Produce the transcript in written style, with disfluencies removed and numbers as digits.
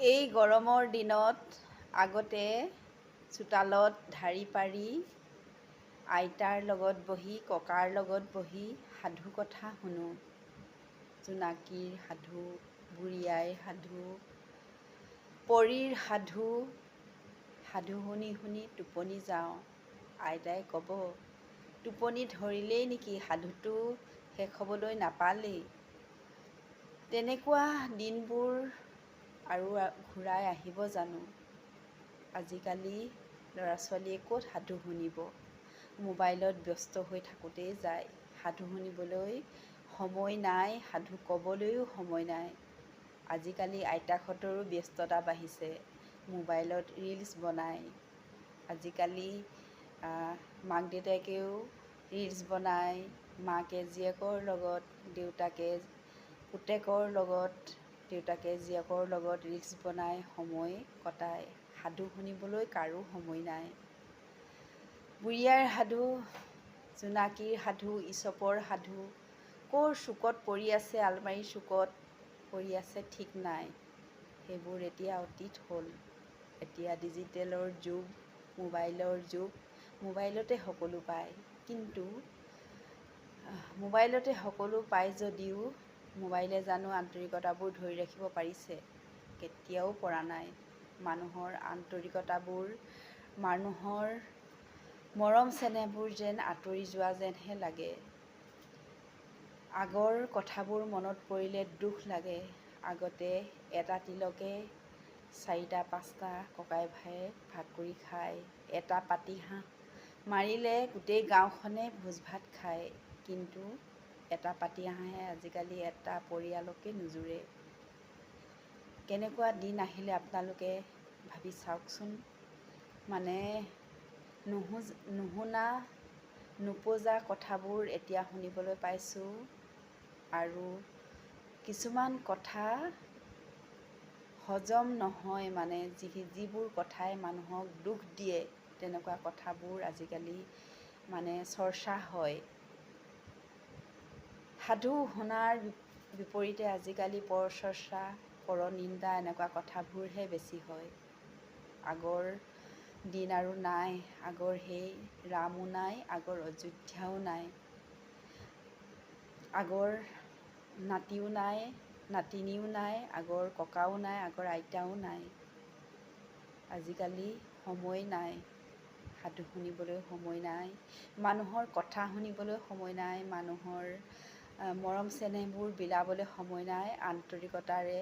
এই গৰমৰ দিনত আগতে চোতালত ঢাৰি পাৰি আইতাৰ লগত বহি ককাৰ লগত বহি সাধু কথা শুনো। জোনাকীৰ সাধু, বুঢ়ী আইৰ সাধু, পৰীৰ সাধু। সাধু শুনি শুনি টোপনি যাওঁ। আইতাই ক'ব, টোপনি ধৰিলেই নেকি, সাধুটো শেষ হ'বলৈ নাপালেই। তেনেকুৱা দিনবোৰ আৰু ঘূৰাই আহিব জানো? আজিকালি ল'ৰা ছোৱালীয়ে ক'ত সাধু শুনিব? মোবাইলত ব্যস্ত হৈ থাকোঁতেই যায়। সাধু শুনিবলৈ সময় নাই, সাধু ক'বলৈও সময় নাই। আজিকালি আইতাকহঁতৰো ব্যস্ততা বাঢ়িছে, মোবাইলত ৰিলচ বনায়। আজিকালি মাক দেউতাকেও ৰিলচ বনায়, মাকে জীয়েকৰ লগত, দেউতাকে পুতেকৰ লগত, দেউতাকে জীয়েকৰ লগত ৰিলচ বনাই সময় কটায়। সাধু শুনিবলৈ কাৰো সময় নাই। বুঢ়ী আইৰ সাধু, জোনাকীৰ সাধু, ইছপৰ সাধু ক'ৰ চুকত পৰি আছে, আলমাৰীৰ চুকত পৰি আছে ঠিক নাই। সেইবোৰ এতিয়া অতীত হ'ল। এতিয়া ডিজিটেলৰ যুগ, মোবাইলৰ যুগ। মোবাইলতে সকলো পায়, কিন্তু মোবাইলতে সকলো পায় যদিও মোবাইলে জানো আন্তৰিকতাবোৰ ধৰি ৰাখিব পাৰিছে? কেতিয়াও পৰা নাই। মানুহৰ আন্তৰিকতাবোৰ, মানুহৰ মৰম চেনেহবোৰ যেন আঁতৰি যোৱা যেনহে লাগে। আগৰ কথাবোৰ মনত পৰিলে দুখ লাগে। আগতে এটা তিলকে 4টা 5টা ককাই ভায়ে ভাগ কৰি খায়। এটা পাতিহাঁহ মাৰিলে গোটেই গাঁওখনে ভোজ ভাত খায়। কিন্তু এটা পাতিহাঁহে আজিকালি এটা পৰিয়ালকে নুজুৰে। কেনেকুৱা দিন আহিলে আপোনালোকে ভাবি চাওকচোন। মানে নুশুনা নুবুজা কথাবোৰ এতিয়া শুনিবলৈ পাইছোঁ। আৰু কিছুমান কথা হজম নহয়, মানে যিবোৰ কথাই মানুহক দুখ দিয়ে, তেনেকুৱা কথাবোৰ আজিকালি মানে চৰ্চা হয়। সাধু শুনাৰ বিপৰীতে আজিকালি পৰচৰ্চা, পৰনিন্দা এনেকুৱা কথাবোৰহে বেছি হয়। আগৰ দিন আৰু নাই। আগৰ সেই ৰামো নাই, আগৰ অযোধ্যাও নাই। আগৰ নাতিও নাই, নাতিনীও নাই, আগৰ ককাও নাই, আগৰ আইতাও নাই। আজিকালি সময় নাই, সাধু শুনিবলৈ সময় নাই, মানুহৰ কথা শুনিবলৈ সময় নাই, মানুহৰ মৰম চেনেহবোৰ বিলাবলৈ সময় নাই, আন্তৰিকতাৰে